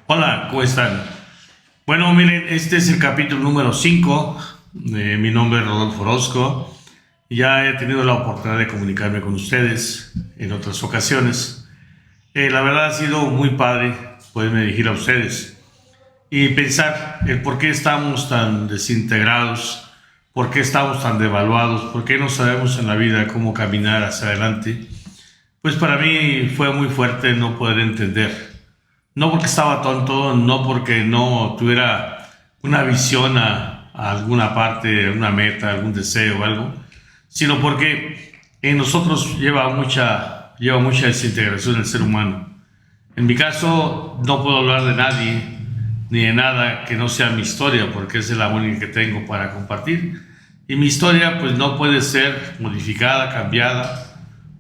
Hola, ¿cómo están? Bueno, miren, este es el capítulo número 5. Mi nombre es Rodolfo Orozco. Ya he tenido la oportunidad de comunicarme con ustedes en otras ocasiones. La verdad ha sido muy padre poderme dirigir a ustedes y pensar el por qué estamos tan desintegrados, por qué estamos tan devaluados, por qué no sabemos en la vida cómo caminar hacia adelante. Pues para mí fue muy fuerte no poder entender. No porque estaba tonto, no porque no tuviera una visión a alguna parte, a una meta, algún deseo o algo, sino porque en nosotros lleva mucha desintegración el ser humano. En mi caso, no puedo hablar de nadie ni de nada que no sea mi historia, porque esa es la única que tengo para compartir. Y mi historia pues no puede ser modificada, cambiada,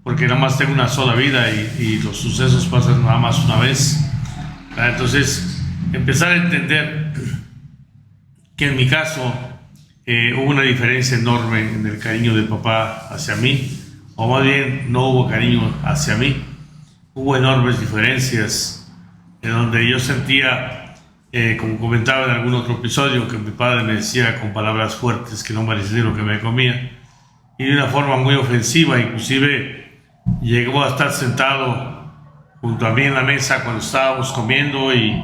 porque nada más tengo una sola vida y los sucesos pasan nada más una vez. Entonces, empezar a entender que en mi caso hubo una diferencia enorme en el cariño de papá hacia mí, o más bien no hubo cariño hacia mí. Hubo enormes diferencias en donde yo sentía, como comentaba en algún otro episodio, que mi padre me decía con palabras fuertes que no merecía lo que me comía, y de una forma muy ofensiva. Inclusive llegó a estar sentado junto a mí en la mesa cuando estábamos comiendo y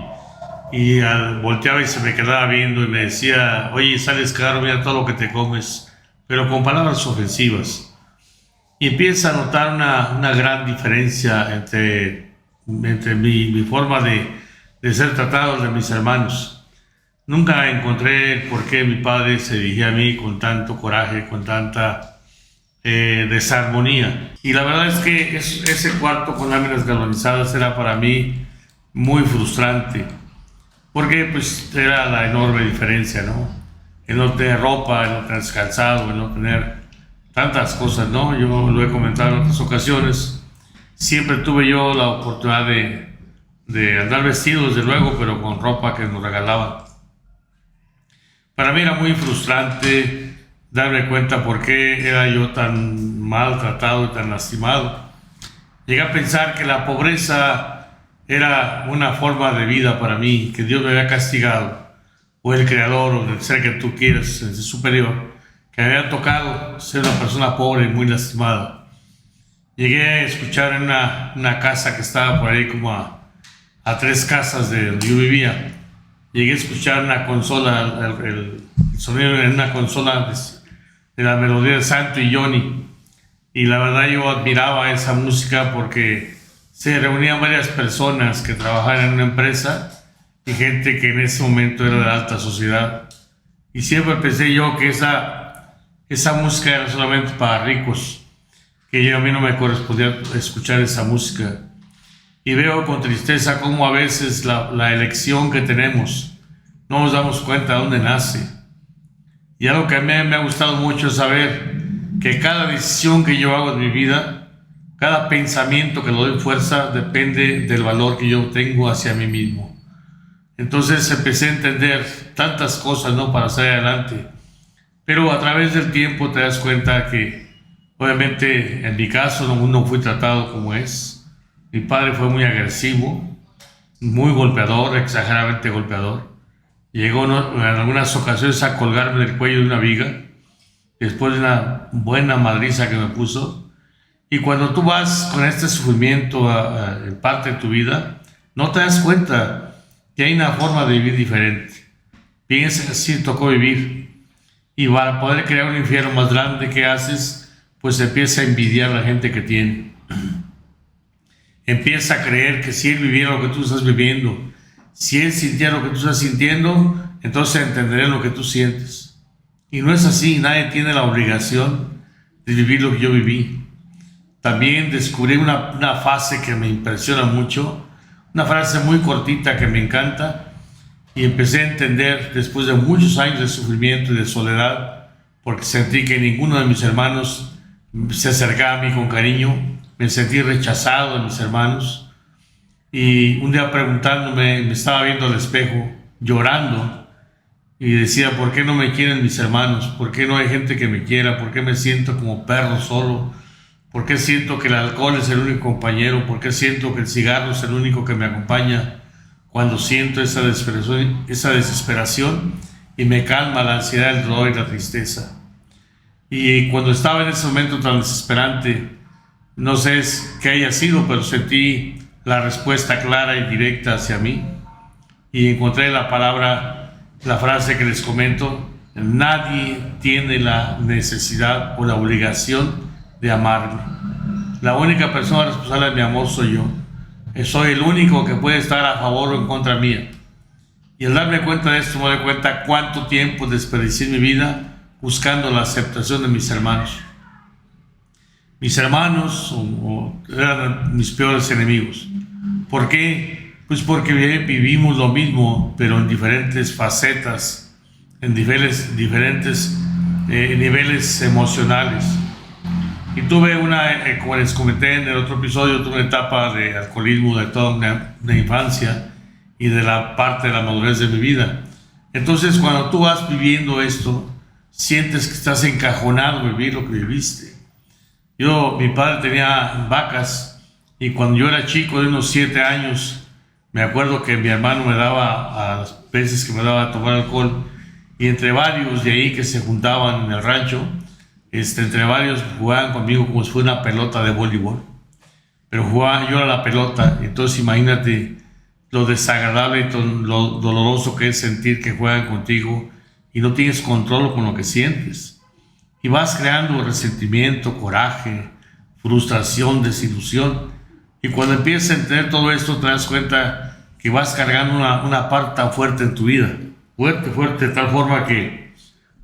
volteaba y se me quedaba viendo y me decía: oye, sales caro, mira todo lo que te comes, pero con palabras ofensivas. Y empieza a notar una gran diferencia entre mi forma de ser tratado de mis hermanos. Nunca encontré el por qué mi padre se dirigía a mí con tanto coraje, con tanta desarmonía. Y la verdad es que ese cuarto con láminas galvanizadas era para mí muy frustrante, porque pues era la enorme diferencia, ¿no? El no tener ropa, el no tener calzado, el no tener tantas cosas, ¿no? Yo lo he comentado en otras ocasiones. Siempre tuve yo la oportunidad de andar vestido, desde luego, pero con ropa que nos regalaban. Para mí era muy frustrante darme cuenta por qué era yo tan maltratado y tan lastimado. Llegué a pensar que la pobreza era una forma de vida para mí, que Dios me había castigado, o el creador, o el ser que tú quieras, el ser superior, que me había tocado ser una persona pobre y muy lastimada. Llegué a escuchar en una casa que estaba por ahí como a 3 casas de donde yo vivía. Llegué a escuchar una consola, el sonido en una consola de la melodía de Santo y Johnny. Y la verdad yo admiraba esa música porque se reunían varias personas que trabajaban en una empresa y gente que en ese momento era de la alta sociedad. Y siempre pensé yo que esa música era solamente para ricos, que a mí no me correspondía escuchar esa música. Y veo con tristeza cómo a veces la elección que tenemos no nos damos cuenta de dónde nace. Y algo que a mí me ha gustado mucho es saber que cada decisión que yo hago en mi vida, cada pensamiento que le doy fuerza, depende del valor que yo tengo hacia mí mismo. Entonces empecé a entender tantas cosas, ¿no?, para salir adelante. Pero a través del tiempo te das cuenta que, obviamente, en mi caso no fui tratado como es. Mi padre fue muy agresivo, muy golpeador, exageradamente golpeador. Llegó en algunas ocasiones a colgarme del cuello de una viga, después de una buena madriza que me puso. Y cuando tú vas con este sufrimiento en parte de tu vida, no te das cuenta que hay una forma de vivir diferente. Piensas que así tocó vivir. Y para poder crear un infierno más grande, ¿qué haces? Pues empieza a envidiar a la gente que tiene. Empieza a creer que si él viviera lo que tú estás viviendo, si él sintiera lo que tú estás sintiendo, entonces entendería lo que tú sientes. Y no es así. Nadie tiene la obligación de vivir lo que yo viví. También descubrí una fase que me impresiona mucho, una frase muy cortita que me encanta, y empecé a entender después de muchos años de sufrimiento y de soledad, porque sentí que ninguno de mis hermanos se acercaba a mí con cariño. Me sentí rechazado de mis hermanos. Y un día preguntándome, me estaba viendo al espejo, llorando, y decía: ¿por qué no me quieren mis hermanos? ¿Por qué no hay gente que me quiera? ¿Por qué me siento como perro solo? ¿Por qué siento que el alcohol es el único compañero? ¿Por qué siento que el cigarro es el único que me acompaña cuando siento esa desesperación y me calma la ansiedad, el dolor y la tristeza? Y cuando estaba en ese momento tan desesperante, no sé qué haya sido, pero sentí la respuesta clara y directa hacia mí y encontré la frase que les comento: nadie tiene la necesidad o la obligación de amarme. La única persona responsable de mi amor soy yo. Soy el único que puede estar a favor o en contra mía. Y al darme cuenta de esto, me doy cuenta cuánto tiempo desperdicié en mi vida buscando la aceptación de mis hermanos. Mis hermanos eran mis peores enemigos. ¿Por qué? Pues porque vivimos lo mismo, pero en diferentes facetas, en diferentes niveles emocionales. Y tuve como les comenté en el otro episodio, tuve una etapa de alcoholismo de toda una infancia y de la parte de la madurez de mi vida. Entonces, cuando tú vas viviendo esto, sientes que estás encajonado en vivir lo que viviste. Mi padre tenía vacas y cuando yo era chico, de unos 7 años, me acuerdo que mi hermano me daba, a las veces que me daba a tomar alcohol, y entre varios de ahí que se juntaban en el rancho, entre varios jugaban conmigo como si fuera una pelota de voleibol. Pero jugaba yo a la pelota, entonces imagínate lo desagradable y lo doloroso que es sentir que juegan contigo y no tienes control con lo que sientes. Y vas creando resentimiento, coraje, frustración, desilusión. Y cuando empiezas a entender todo esto, te das cuenta que vas cargando una parte tan fuerte en tu vida. Fuerte, de tal forma que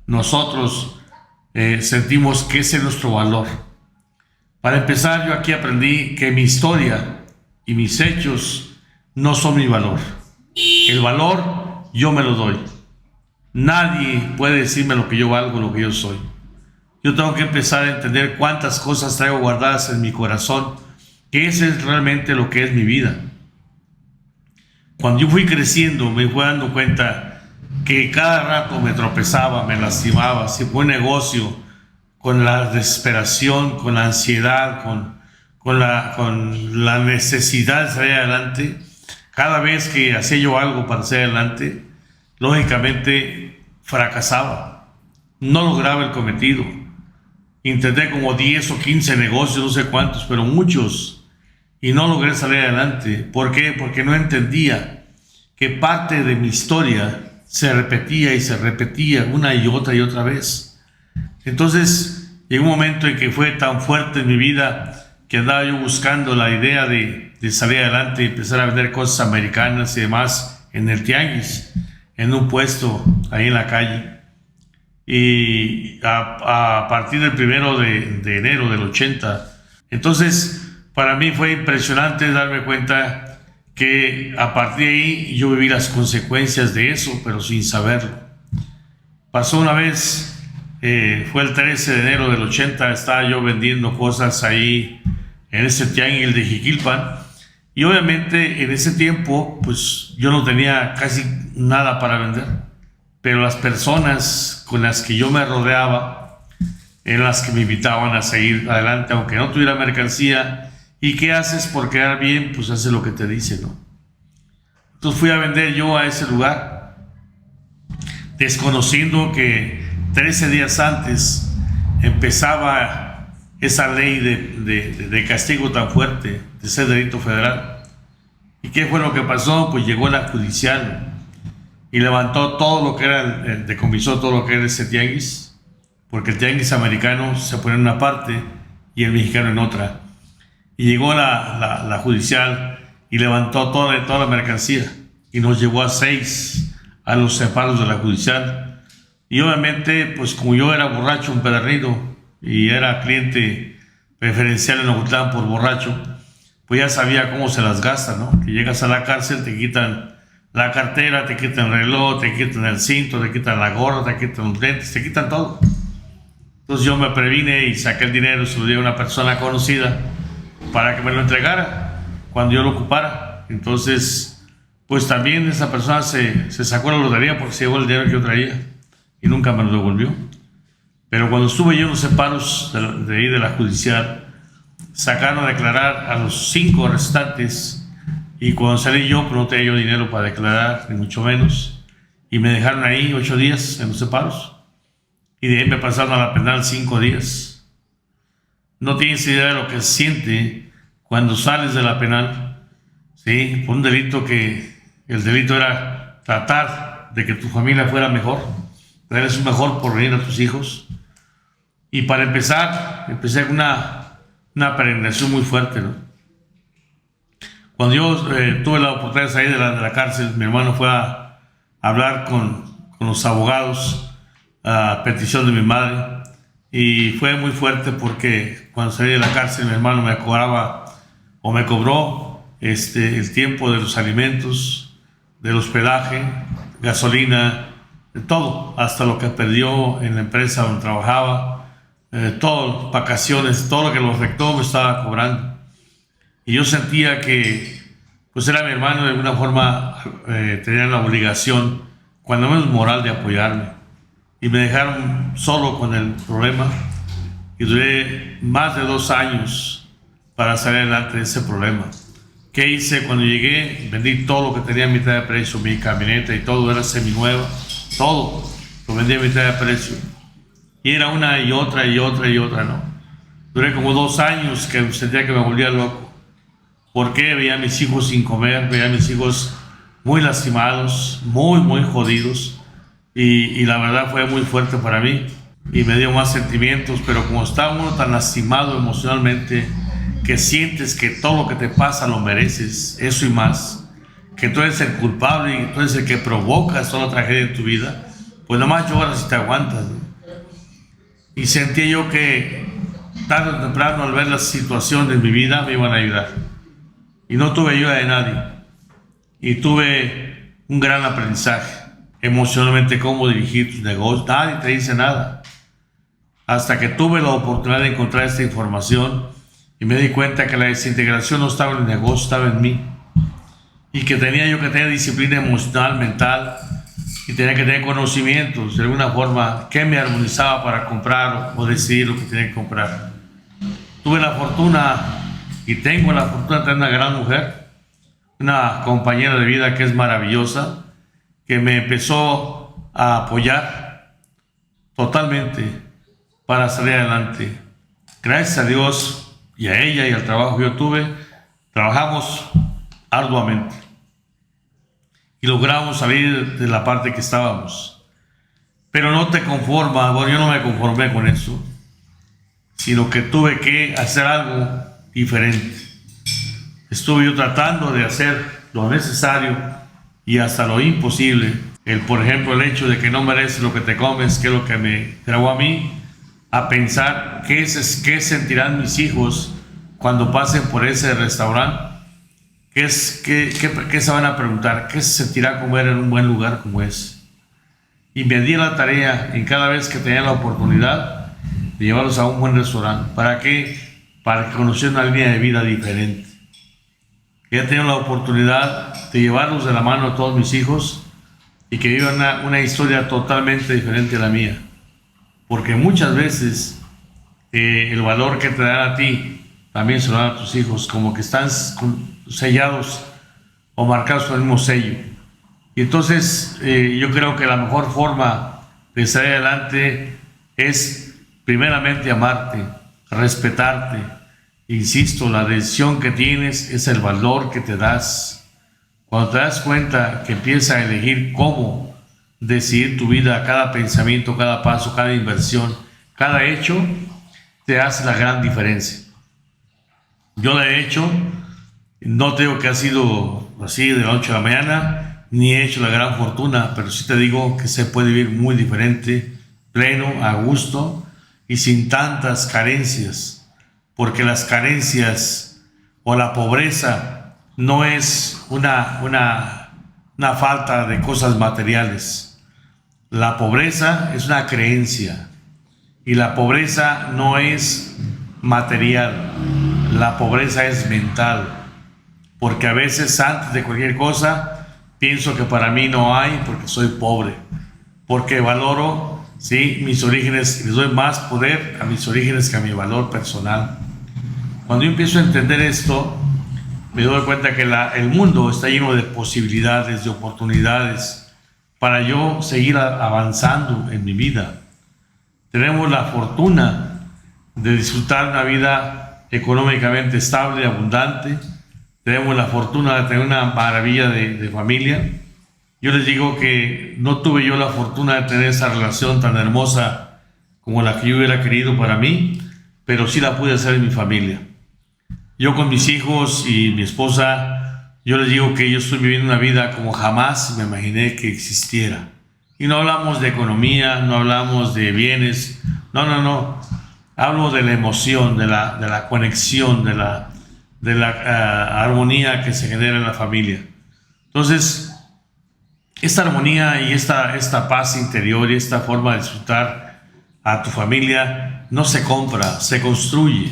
nosotros sentimos que ese es nuestro valor. Para empezar, yo aquí aprendí que mi historia y mis hechos no son mi valor. El valor yo me lo doy. Nadie puede decirme lo que yo valgo, lo que yo soy. Yo tengo que empezar a entender cuántas cosas traigo guardadas en mi corazón, que ese es realmente lo que es mi vida. Cuando yo fui creciendo, me fui dando cuenta que cada rato me tropezaba, me lastimaba. Si fue un negocio, con la desesperación, con la ansiedad, con la necesidad de salir adelante, cada vez que hacía yo algo para salir adelante, lógicamente fracasaba. No lograba el cometido. Intenté como 10 o 15 negocios, no sé cuántos, pero muchos, y no logré salir adelante. ¿Por qué? Porque no entendía que parte de mi historia se repetía y se repetía una y otra vez. Entonces llegó un momento en que fue tan fuerte en mi vida que andaba yo buscando la idea de salir adelante y empezar a vender cosas americanas y demás en el tianguis, en un puesto ahí en la calle. Y a partir del 1 de enero del 80, entonces para mí fue impresionante darme cuenta que a partir de ahí yo viví las consecuencias de eso, pero sin saberlo. Pasó una vez, fue el 13 de enero del 80, estaba yo vendiendo cosas ahí en ese tianguis de Jiquilpan, y obviamente en ese tiempo pues yo no tenía casi nada para vender, pero las personas con las que yo me rodeaba eran las que me invitaban a seguir adelante aunque no tuviera mercancía. ¿Y qué haces por quedar bien? Pues haces lo que te dicen, ¿no? Entonces fui a vender yo a ese lugar, desconociendo que 13 días antes empezaba esa ley de castigo tan fuerte, de ser delito federal. ¿Y qué fue lo que pasó? Pues llegó la judicial y levantó todo lo que era, decomisó todo lo que era ese tianguis, porque el tianguis americano se pone en una parte y el mexicano en otra. Y llegó la judicial y levantó toda la mercancía y nos llevó a 6 a los separos de la judicial. Y obviamente, pues como yo era borracho, un pedernito, y era cliente preferencial en Ocotlán por borracho, pues ya sabía cómo se las gastan, ¿no? Que llegas a la cárcel, te quitan la cartera, te quitan el reloj, te quitan el cinto, te quitan la gorra, te quitan los lentes, te quitan todo. Entonces yo me previne y saqué el dinero y se lo di a una persona conocida para que me lo entregara cuando yo lo ocupara. Entonces, pues también esa persona se sacó la lotería porque se llevó el dinero que yo traía y nunca me lo devolvió. Pero cuando estuve yo en los separos de ahí de la judicial, sacaron a declarar a los 5 restantes, y cuando salí yo, pues no tenía yo dinero para declarar, ni mucho menos, y me dejaron ahí 8 días en los separos, y de ahí me pasaron a la penal 5 días. No tienes idea de lo que se siente cuando sales de la penal, ¿sí? Por un delito que el delito era tratar de que tu familia fuera mejor, darles un mejor porvenir a tus hijos. Y para empezar, empecé con una peregrinación muy fuerte, ¿no? Cuando yo tuve la oportunidad de salir de la cárcel, mi hermano fue a hablar con los abogados a petición de mi madre, y fue muy fuerte porque cuando salí de la cárcel mi hermano me cobraba o me cobró el tiempo de los alimentos, del hospedaje, gasolina, de todo, hasta lo que perdió en la empresa donde trabajaba, todo, vacaciones, todo lo que lo afectó me estaba cobrando. Y yo sentía que pues era mi hermano, de alguna forma tenía la obligación, cuando menos moral, de apoyarme. Y me dejaron solo con el problema, y duré más de 2 años para salir adelante de ese problema. ¿Qué hice? Cuando llegué, vendí todo lo que tenía a mitad de precio, mi camioneta y todo era seminueva, todo lo vendí a mitad de precio. Y era una y otra y otra y otra, ¿no? Duré como 2 años que sentía que me volvía loco. Porque veía a mis hijos sin comer, veía a mis hijos muy lastimados, muy jodidos. Y la verdad fue muy fuerte para mí y me dio más sentimientos, pero como está uno tan lastimado emocionalmente, que sientes que todo lo que te pasa lo mereces, eso y más, que tú eres el culpable y tú eres el que provocas toda la tragedia en tu vida, pues nomás lloras y te aguantas, ¿no? Y sentí yo que tarde o temprano, al ver la situación de mi vida, me iban a ayudar, y no tuve ayuda de nadie, y tuve un gran aprendizaje emocionalmente, cómo dirigir tus negocios. Nadie te dice nada, hasta que tuve la oportunidad de encontrar esta información y me di cuenta que la desintegración no estaba en el negocio, estaba en mí, y que tenía yo que tener disciplina emocional, mental, y tenía que tener conocimientos de alguna forma que me armonizaba para comprar o decidir lo que tenía que comprar. Tuve la fortuna y tengo la fortuna de tener una gran mujer, una compañera de vida que es maravillosa, que me empezó a apoyar totalmente para salir adelante. Gracias a Dios y a ella y al trabajo que yo tuve, trabajamos arduamente y logramos salir de la parte que estábamos. Pero no te conformas, bueno, yo no me conformé con eso, sino que tuve que hacer algo diferente. Estuve yo tratando de hacer lo necesario y hasta lo imposible. Por ejemplo, el hecho de que no mereces lo que te comes, que es lo que me trajo a mí a pensar qué sentirán mis hijos cuando pasen por ese restaurante, qué se van a preguntar, qué se sentirá comer en un buen lugar como ese. Y me di la tarea en cada vez que tenía la oportunidad de llevarlos a un buen restaurante. ¿Para qué? Para que conocieran una línea de vida diferente. He tenido la oportunidad de llevarlos de la mano a todos mis hijos y que vivan una historia totalmente diferente a la mía. Porque muchas veces el valor que te dan a ti también se lo dan a tus hijos, como que están sellados o marcados con el mismo sello. Y entonces yo creo que la mejor forma de salir adelante es primeramente amarte, respetarte. Insisto, la decisión que tienes es el valor que te das. Cuando te das cuenta que empiezas a elegir cómo decidir tu vida, cada pensamiento, cada paso, cada inversión, cada hecho, te hace la gran diferencia. Yo lo he hecho, no te digo que ha sido así de la noche a la mañana, ni he hecho la gran fortuna, pero sí te digo que se puede vivir muy diferente, pleno, a gusto y sin tantas carencias. Porque las carencias o la pobreza no es una falta de cosas materiales. La pobreza es una creencia y la pobreza no es material, la pobreza es mental. Porque a veces antes de cualquier cosa pienso que para mí no hay porque soy pobre, porque valoro, ¿sí?, mis orígenes, y les doy más poder a mis orígenes que a mi valor personal. Cuando yo empiezo a entender esto, me doy cuenta que el mundo está lleno de posibilidades, de oportunidades para yo seguir avanzando en mi vida. Tenemos la fortuna de disfrutar una vida económicamente estable, abundante. Tenemos la fortuna de tener una maravilla de familia. Yo les digo que no tuve yo la fortuna de tener esa relación tan hermosa como la que yo hubiera querido para mí, pero sí la pude hacer en mi familia. Yo con mis hijos y mi esposa, yo les digo que yo estoy viviendo una vida como jamás me imaginé que existiera. Y no hablamos de economía, no hablamos de bienes, no. Hablo de la emoción, de la conexión, de la armonía que se genera en la familia. Entonces, esta armonía y esta paz interior y esta forma de disfrutar a tu familia no se compra, se construye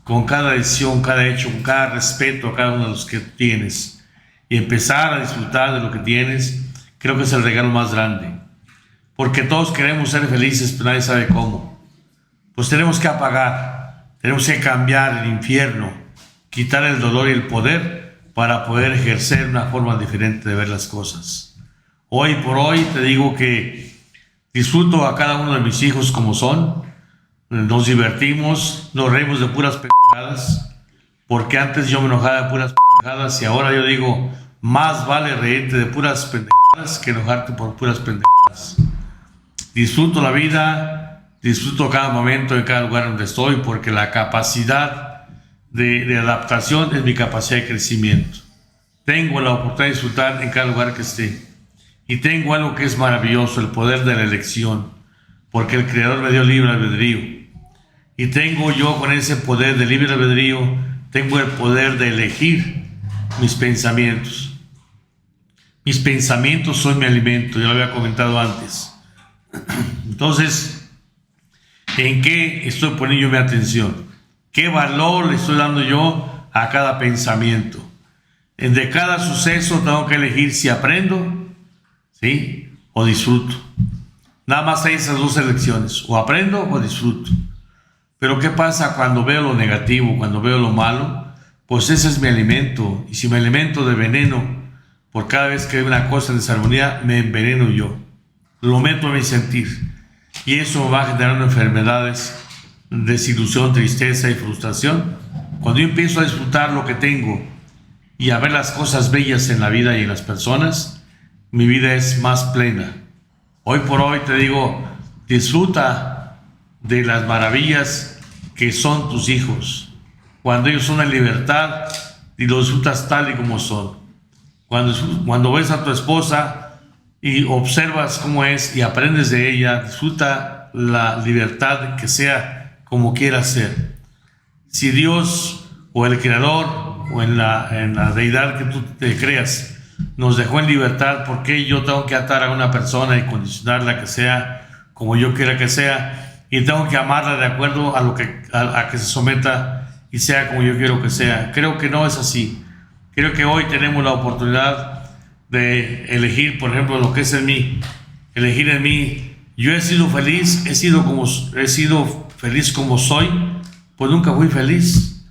con cada decisión, cada hecho, con cada respeto a cada uno de los que tienes. Y empezar a disfrutar de lo que tienes, creo que es el regalo más grande. Porque todos queremos ser felices, pero nadie sabe cómo. Pues tenemos que apagar, tenemos que cambiar el infierno, quitar el dolor y el poder para poder ejercer una forma diferente de ver las cosas. Hoy por hoy te digo que disfruto a cada uno de mis hijos como son, nos divertimos, nos reímos de puras pendejadas, porque antes yo me enojaba de puras pendejadas y ahora yo digo, más vale reírte de puras pendejadas que enojarte por puras pendejadas. Disfruto la vida, disfruto cada momento en cada lugar donde estoy, porque la capacidad de adaptación es mi capacidad de crecimiento. Tengo la oportunidad de disfrutar en cada lugar que esté. Y tengo algo que es maravilloso, el poder de la elección, porque el Creador me dio libre albedrío. Y tengo yo con ese poder de libre albedrío, tengo el poder de elegir mis pensamientos. Mis pensamientos son mi alimento, ya lo había comentado antes. Entonces, ¿en qué estoy poniendo mi atención? ¿Qué valor le estoy dando yo a cada pensamiento? De cada suceso tengo que elegir si aprendo, ¿sí?, o disfruto. Nada más hay esas dos elecciones, o aprendo o disfruto. Pero ¿qué pasa cuando veo lo negativo, cuando veo lo malo? Pues ese es mi alimento. Y si me alimento de veneno, por cada vez que veo una cosa en desarmonía, me enveneno yo. Lo meto a mi sentir. Y eso me va generando enfermedades, desilusión, tristeza y frustración. Cuando yo empiezo a disfrutar lo que tengo y a ver las cosas bellas en la vida y en las personas, mi vida es más plena. Hoy por hoy te digo, disfruta de las maravillas que son tus hijos. Cuando ellos son en libertad y los disfrutas tal y como son. Cuando ves a tu esposa y observas cómo es y aprendes de ella, disfruta la libertad que sea como quiera ser. Si Dios o el Creador o en la deidad que tú te creas nos dejó en libertad, ¿por qué yo tengo que atar a una persona y condicionarla que sea como yo quiera que sea? Y tengo que amarla de acuerdo a que se someta y sea como yo quiero que sea. Creo que no es así. Creo que hoy tenemos la oportunidad de elegir, por ejemplo, lo que es en mí. Elegir en mí. Yo he sido feliz, he sido feliz como soy, pues nunca fui feliz.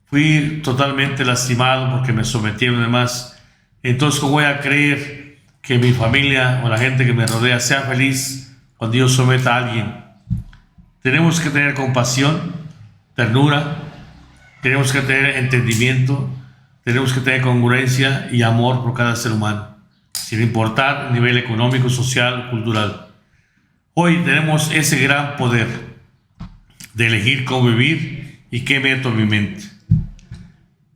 Fui totalmente lastimado porque me sometieron y demás. Entonces, ¿cómo voy a creer que mi familia o la gente que me rodea sea feliz cuando yo someta a alguien? Tenemos que tener compasión, ternura, tenemos que tener entendimiento, tenemos que tener congruencia y amor por cada ser humano, sin importar el nivel económico, social, cultural. Hoy tenemos ese gran poder de elegir cómo vivir y qué meto en mi mente.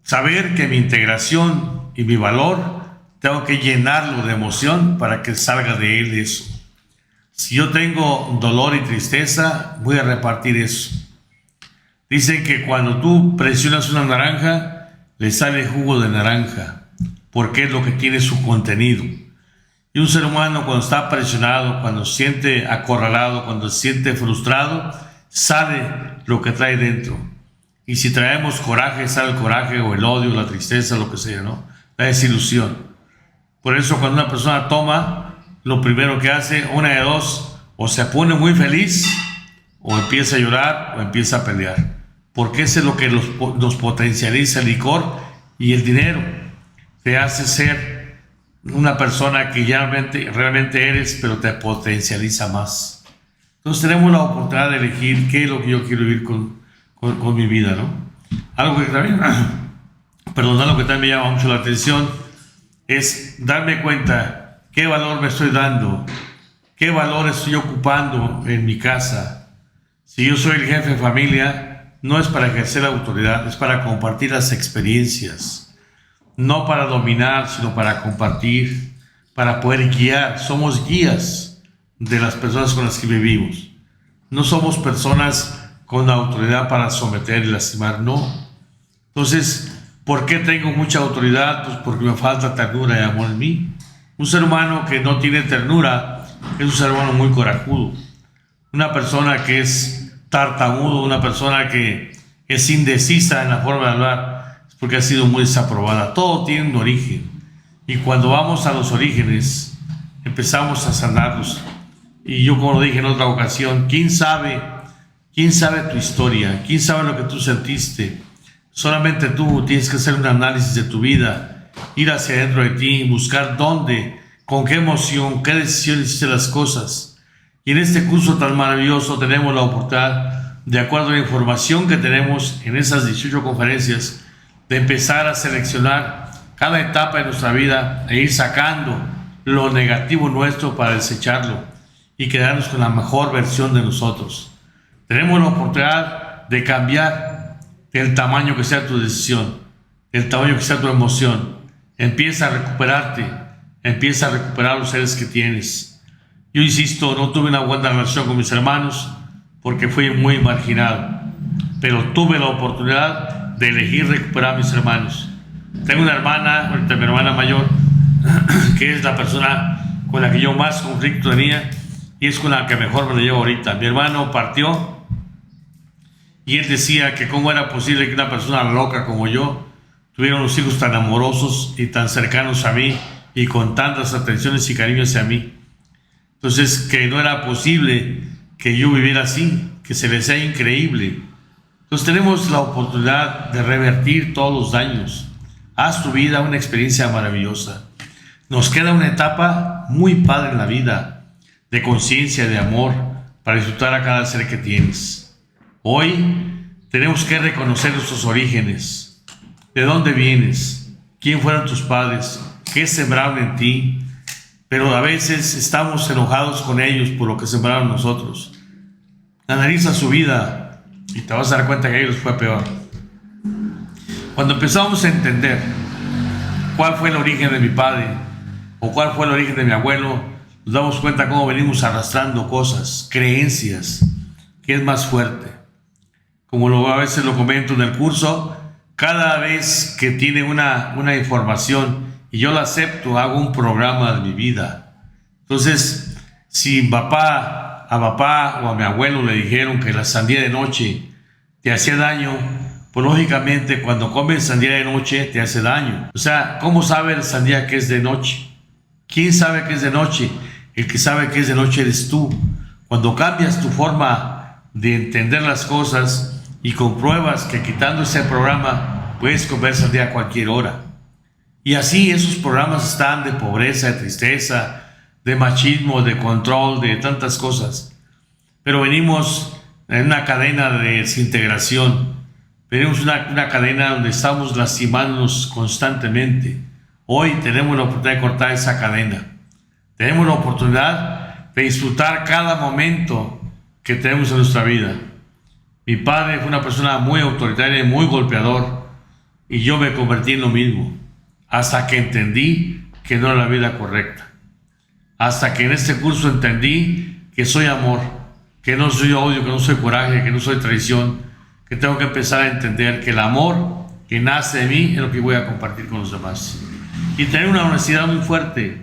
Saber que mi integración y mi valor tengo que llenarlo de emoción para que salga de él eso. Si yo tengo dolor y tristeza, voy a repartir eso. Dicen que cuando tú presionas una naranja, le sale jugo de naranja, porque es lo que tiene su contenido. Y un ser humano cuando está presionado, cuando se siente acorralado, cuando se siente frustrado, sale lo que trae dentro. Y si traemos coraje, sale el coraje o el odio, la tristeza, lo que sea, ¿no? La desilusión. Por eso cuando una persona toma, lo primero que hace, una de dos, o se pone muy feliz, o empieza a llorar, o empieza a pelear. porque eso es lo que nos potencializa el licor y el dinero. Te hace ser una persona que ya realmente eres, pero te potencializa más. Entonces tenemos la oportunidad de elegir qué es lo que yo quiero vivir con mi vida, ¿no? Algo que también, algo que también me llama mucho la atención es darme cuenta qué valor me estoy dando, qué valor estoy ocupando en mi casa. Si yo soy el jefe de familia, no es para ejercer la autoridad, es para compartir las experiencias, no para dominar, sino para compartir, para poder guiar. Somos guías de las personas con las que vivimos. No somos personas con autoridad para someter y lastimar, no. Entonces, ¿por qué tengo mucha autoridad? Pues porque me falta ternura y amor en mí. Un ser humano que no tiene ternura es un ser humano muy corajudo. Una persona que es tartamudo, una persona que es indecisa en la forma de hablar, es porque ha sido muy desaprobada. Todo tiene un origen. Y cuando vamos a los orígenes, empezamos a sanarlos. Y yo, como lo dije en otra ocasión, ¿quién sabe tu historia? ¿Quién sabe lo que tú sentiste? Solamente tú tienes que hacer un análisis de tu vida, ir hacia adentro de ti, buscar dónde, con qué emoción, qué decisión hiciste las cosas. Y en este curso tan maravilloso tenemos la oportunidad, de acuerdo a la información que tenemos en esas 18 conferencias, de empezar a seleccionar cada etapa de nuestra vida e ir sacando lo negativo nuestro para desecharlo y quedarnos con la mejor versión de nosotros. Tenemos la oportunidad de cambiar el tamaño que sea tu decisión, el tamaño que sea tu emoción. Empieza a recuperarte, empieza a recuperar los seres que tienes. Yo insisto, no tuve una buena relación con mis hermanos porque fui muy marginado, pero tuve la oportunidad de elegir recuperar a mis hermanos. Tengo una hermana, ahorita mi hermana mayor, que es la persona con la que yo más conflicto tenía y es con la que mejor me lo llevo ahorita. Mi hermano partió y él decía que cómo era posible que una persona loca como yo tuviera unos hijos tan amorosos y tan cercanos a mí y con tantas atenciones y cariños hacia mí. Entonces, que no era posible que yo viviera así, que se les sea increíble. Entonces tenemos la oportunidad de revertir todos los daños. Haz tu vida una experiencia maravillosa. Nos queda una etapa muy padre en la vida, de conciencia, de amor, para disfrutar a cada ser que tienes. Hoy tenemos que reconocer nuestros orígenes. ¿De dónde vienes? ¿Quién fueron tus padres? ¿Qué sembraron en ti? Pero a veces estamos enojados con ellos por lo que sembraron nosotros. Analiza su vida y te vas a dar cuenta que a ellos fue peor. Cuando empezamos a entender cuál fue el origen de mi padre o cuál fue el origen de mi abuelo, nos damos cuenta cómo venimos arrastrando cosas, creencias, que es más fuerte. Como a veces lo comento en el curso, cada vez que tiene una información y yo la acepto, hago un programa de mi vida. Entonces, si a papá o a mi abuelo le dijeron que la sandía de noche te hacía daño, pues lógicamente cuando comes sandía de noche te hace daño. O sea, ¿cómo sabe la sandía que es de noche? ¿Quién sabe que es de noche? El que sabe que es de noche eres tú. Cuando cambias tu forma de entender las cosas y compruebas que quitando ese programa puedes comer sandía a cualquier hora. Y así esos programas están de pobreza, de tristeza, de machismo, de control, de tantas cosas. Pero venimos en una cadena de desintegración. Venimos una cadena donde estamos lastimándonos constantemente. Hoy tenemos la oportunidad de cortar esa cadena. Tenemos la oportunidad de disfrutar cada momento que tenemos en nuestra vida. Mi padre fue una persona muy autoritaria y muy golpeador, y yo me convertí en lo mismo, hasta que entendí que no era la vida correcta. Hasta que en este curso entendí que soy amor, que no soy odio, que no soy coraje, que no soy traición, que tengo que empezar a entender que el amor que nace de mí es lo que voy a compartir con los demás. Y tener una honestidad muy fuerte.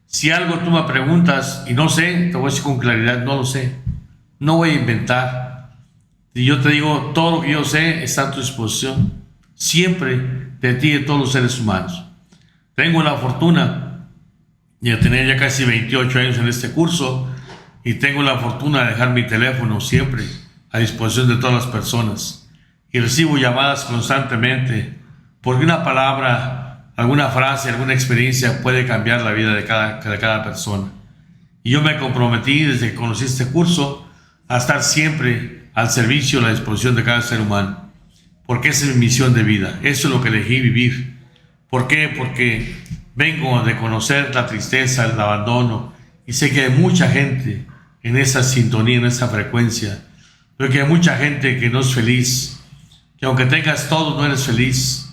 Si algo tú me preguntas y no sé, te voy a decir con claridad, no lo sé. No voy a inventar. Y yo te digo, todo lo que yo sé está a tu disposición, siempre de ti y de todos los seres humanos. Tengo la fortuna de tener ya casi 28 años en este curso y tengo la fortuna de dejar mi teléfono siempre a disposición de todas las personas. y recibo llamadas constantemente, porque una palabra, alguna frase, alguna experiencia puede cambiar la vida de cada persona. Y yo me comprometí desde que conocí este curso a estar siempre al servicio, a la disposición de cada ser humano, porque esa es mi misión de vida, eso es lo que elegí vivir. ¿Por qué? Porque vengo de conocer la tristeza, el abandono, y sé que hay mucha gente en esa sintonía, en esa frecuencia, pero que hay mucha gente que no es feliz, que aunque tengas todo no eres feliz,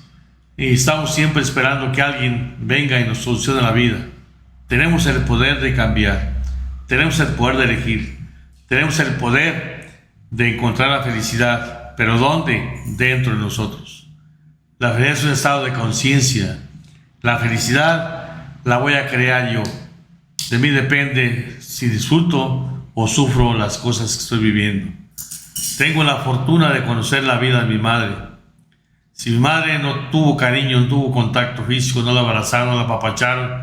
y estamos siempre esperando que alguien venga y nos solucione la vida. Tenemos el poder de cambiar, tenemos el poder de elegir, tenemos el poder de encontrar la felicidad, pero ¿dónde? Dentro de nosotros. La felicidad es un estado de conciencia. La felicidad la voy a crear yo. De mí depende si disfruto o sufro las cosas que estoy viviendo. Tengo la fortuna de conocer la vida de mi madre. Si mi madre no tuvo cariño, no tuvo contacto físico, no la abrazaron, no la apapacharon,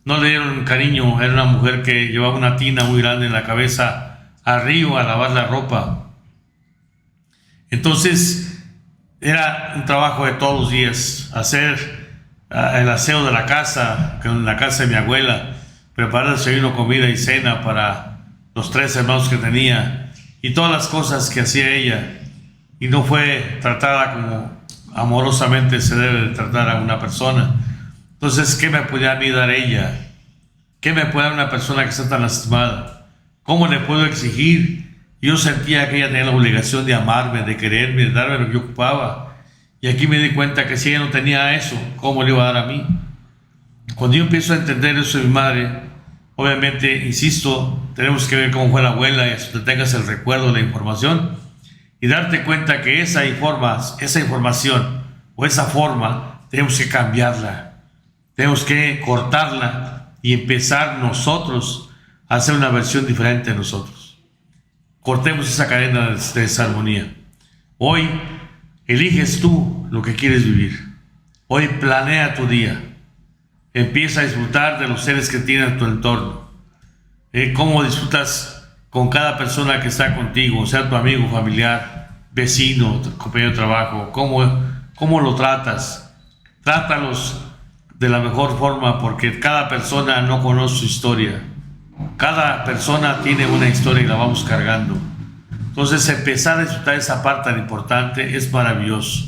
no le dieron cariño, era una mujer que llevaba una tina muy grande en la cabeza al río a lavar la ropa. Entonces era un trabajo de todos los días, hacer el aseo de la casa, en la casa de mi abuela, preparar desayuno, comida y cena para los 3 hermanos que tenía, y todas las cosas que hacía ella. Y no fue tratada como amorosamente se debe de tratar a una persona. Entonces, ¿qué me podía a mí dar ella? ¿Qué me puede dar una persona que está tan lastimada? ¿Cómo le puedo exigir? Yo sentía que ella tenía la obligación de amarme, de quererme, de darme lo que yo ocupaba. Y aquí me di cuenta que si ella no tenía eso, ¿cómo le iba a dar a mí? Cuando yo empiezo a entender eso de mi madre, obviamente, insisto, tenemos que ver cómo fue la abuela y hasta que tengas el recuerdo de la información y darte cuenta que esa información o esa forma tenemos que cambiarla. Tenemos que cortarla y empezar nosotros a hacer una versión diferente de nosotros. Cortemos esa cadena de desarmonía. Hoy eliges tú lo que quieres vivir. Hoy planea tu día. Empieza a disfrutar de los seres que tienes en tu entorno. Cómo disfrutas con cada persona que está contigo, sea tu amigo, familiar, vecino, compañero de trabajo. Cómo lo tratas. Trátalos de la mejor forma, porque cada persona no conoce su historia. Cada persona tiene una historia y la vamos cargando. Entonces, empezar a disfrutar esa parte tan importante es maravilloso.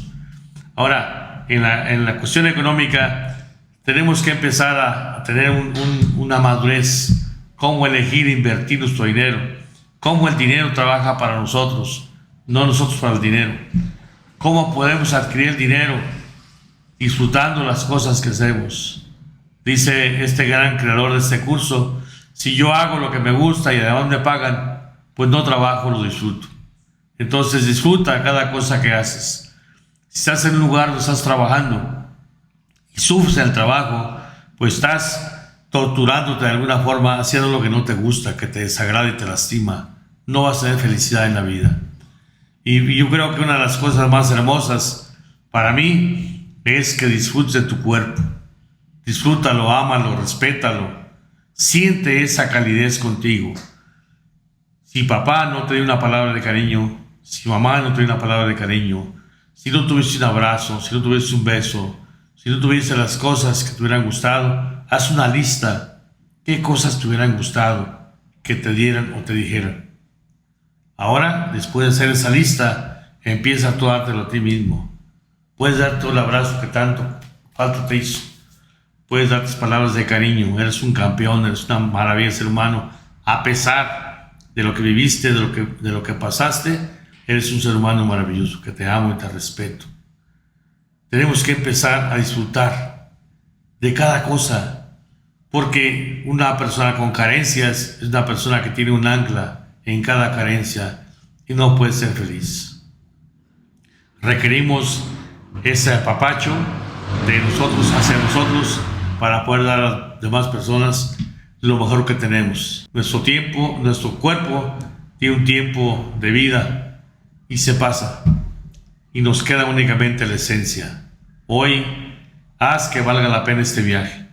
Ahora, en la cuestión económica, tenemos que empezar a tener una madurez. Cómo elegir invertir nuestro dinero. Cómo el dinero trabaja para nosotros, no nosotros para el dinero. Cómo podemos adquirir el dinero disfrutando las cosas que hacemos. Dice este gran creador de este curso: si yo hago lo que me gusta y además me pagan, pues no trabajo, lo disfruto. Entonces disfruta cada cosa que haces. Si estás en un lugar donde estás trabajando y sufres el trabajo, pues estás torturándote de alguna forma, haciendo lo que no te gusta, que te desagrada y te lastima. No vas a tener felicidad en la vida. Y yo creo que una de las cosas más hermosas para mí es que disfrutes de tu cuerpo. Disfrútalo, ámalo, respétalo. Siente esa calidez contigo. Si papá no te dio una palabra de cariño, si mamá no te dio una palabra de cariño, si no tuviste un abrazo, si no tuviste un beso, si no tuviste las cosas que te hubieran gustado, haz una lista. ¿Qué cosas te hubieran gustado que te dieran o te dijeran? Ahora, después de hacer esa lista, empieza tú a dártelo a ti mismo. Puedes darte el abrazo que tanto falta te hizo. Puedes darte palabras de cariño. Eres un campeón, eres una maravilla ser humano. A pesar de lo que viviste, de lo que pasaste, eres un ser humano maravilloso, que te amo y te respeto. Tenemos que empezar a disfrutar de cada cosa, porque una persona con carencias es una persona que tiene un ancla en cada carencia y no puede ser feliz. Requerimos ese apapacho de nosotros hacia nosotros para poder dar a las demás personas lo mejor que tenemos. Nuestro tiempo, nuestro cuerpo tiene un tiempo de vida y se pasa y nos queda únicamente la esencia. Hoy haz que valga la pena este viaje,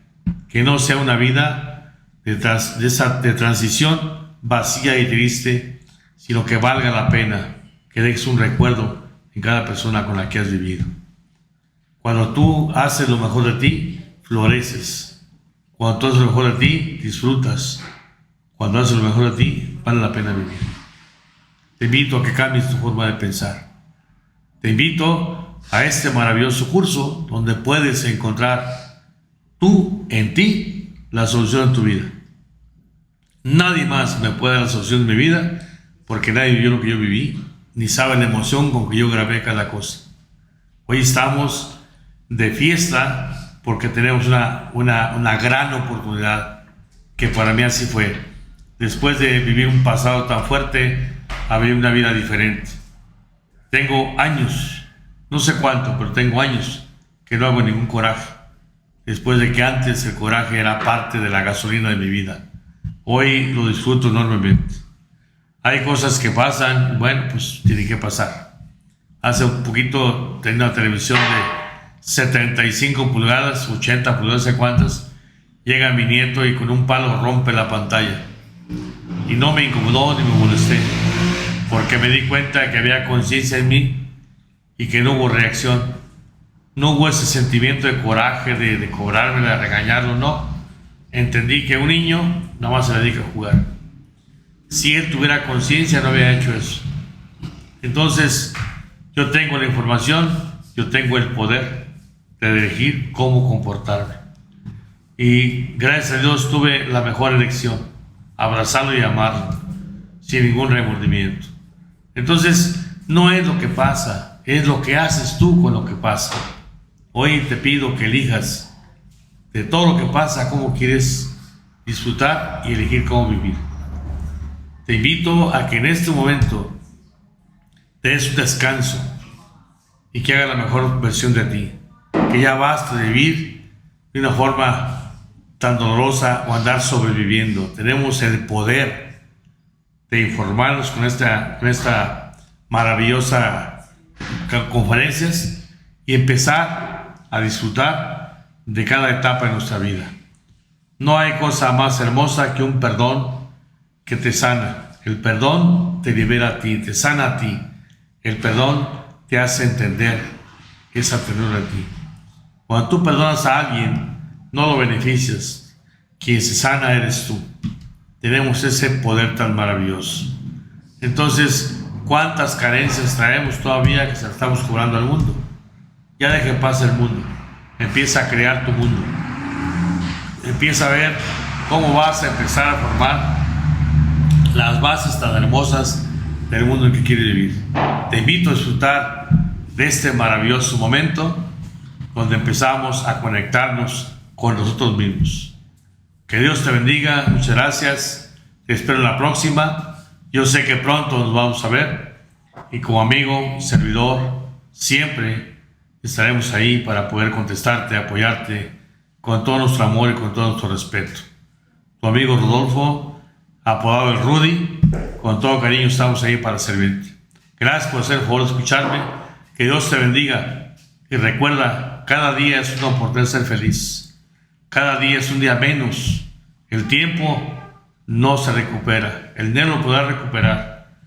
que no sea una vida de transición vacía y triste, sino que valga la pena, que dejes un recuerdo en cada persona con la que has vivido. Cuando tú haces lo mejor de ti, floreces. Cuando tú haces lo mejor de ti, disfrutas. Cuando haces lo mejor de ti, vale la pena vivir. Te invito a que cambies tu forma de pensar. Te invito a este maravilloso curso donde puedes encontrar tú en ti la solución de tu vida. Nadie más me puede dar la solución de mi vida porque nadie vivió lo que yo viví, ni sabe la emoción con que yo grabé cada cosa. Hoy estamos de fiesta porque tenemos una gran oportunidad, que para mí así fue. Después de vivir un pasado tan fuerte, a vivir una vida diferente. Tengo años, no sé cuánto, pero tengo años que no hago ningún coraje. Después de que antes el coraje era parte de la gasolina de mi vida. Hoy lo disfruto enormemente. Hay cosas que pasan, bueno, pues tienen que pasar. Hace un poquito tenía una televisión de 75 pulgadas, 80 pulgadas, no sé cuántas. Llega mi nieto y con un palo rompe la pantalla. Y no me incomodó ni me molesté, porque me di cuenta que había conciencia en mí y que no hubo reacción. No hubo ese sentimiento de coraje, de cobrarme, de regañarlo, no. Entendí que un niño nada más se dedica a jugar. Si él tuviera conciencia, no había hecho eso. Entonces, yo tengo la información, yo tengo el poder de elegir cómo comportarme. Y gracias a Dios tuve la mejor elección, abrazarlo y amarlo, sin ningún remordimiento. Entonces, no es lo que pasa, es lo que haces tú con lo que pasa. Hoy te pido que elijas de todo lo que pasa, cómo quieres disfrutar y elegir cómo vivir. Te invito a que en este momento te des un descanso y que hagas la mejor versión de ti. Que ya basta de vivir de una forma tan dolorosa o andar sobreviviendo. Tenemos el poder de informarnos con esta maravillosa conferencias y empezar a disfrutar de cada etapa de nuestra vida. No hay cosa más hermosa que un perdón que te sana. El perdón te libera a ti, te sana a ti. El perdón te hace entender esa ternura en ti. Cuando tú perdonas a alguien, no lo beneficias. Quien se sana eres tú. Tenemos ese poder tan maravilloso. Entonces, ¿cuántas carencias traemos todavía que se las estamos cobrando al mundo? Ya deja en paz el mundo. Empieza a crear tu mundo. Empieza a ver cómo vas a empezar a formar las bases tan hermosas del mundo en que quieres vivir. Te invito a disfrutar de este maravilloso momento donde empezamos a conectarnos con nosotros mismos. Que Dios te bendiga, muchas gracias, te espero en la próxima. Yo sé que pronto nos vamos a ver y como amigo, servidor, siempre estaremos ahí para poder contestarte, apoyarte con todo nuestro amor y con todo nuestro respeto. Tu amigo Rodolfo, apodado el Rudy, con todo cariño estamos ahí para servirte. Gracias por hacer el favor de escucharme. Que Dios te bendiga y recuerda, cada día es una oportunidad de ser feliz. Cada día es un día menos. El tiempo no se recupera. El dinero lo podrá recuperar.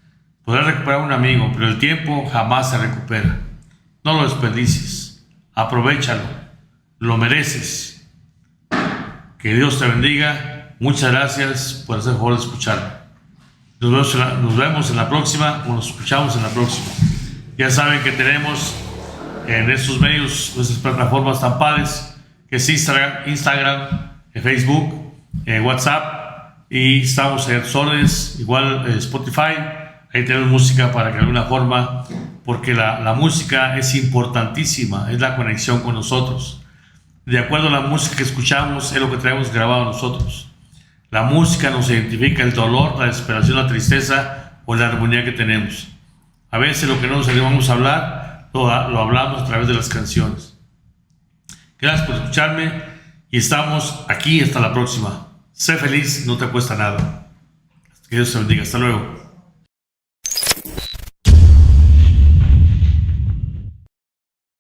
Podrá recuperar un amigo, pero el tiempo jamás se recupera. No lo desperdicies. Aprovéchalo. Lo mereces. Que Dios te bendiga. Muchas gracias por hacer el favor de escucharme. Nos vemos en la próxima o nos escuchamos en la próxima. Ya saben que tenemos en estos medios, nuestras plataformas tan padres, que es Instagram, Facebook, WhatsApp, y estamos en órdenes, igual Spotify. Ahí tenemos música para que de alguna forma, porque la música es importantísima, es la conexión con nosotros. De acuerdo a la música que escuchamos, es lo que traemos grabado nosotros. La música nos identifica el dolor, la desesperación, la tristeza o la armonía que tenemos. A veces lo que no nos animamos a hablar, lo hablamos a través de las canciones. Gracias por escucharme y estamos aquí hasta la próxima. Sé feliz, no te cuesta nada. Que Dios te bendiga. Hasta luego.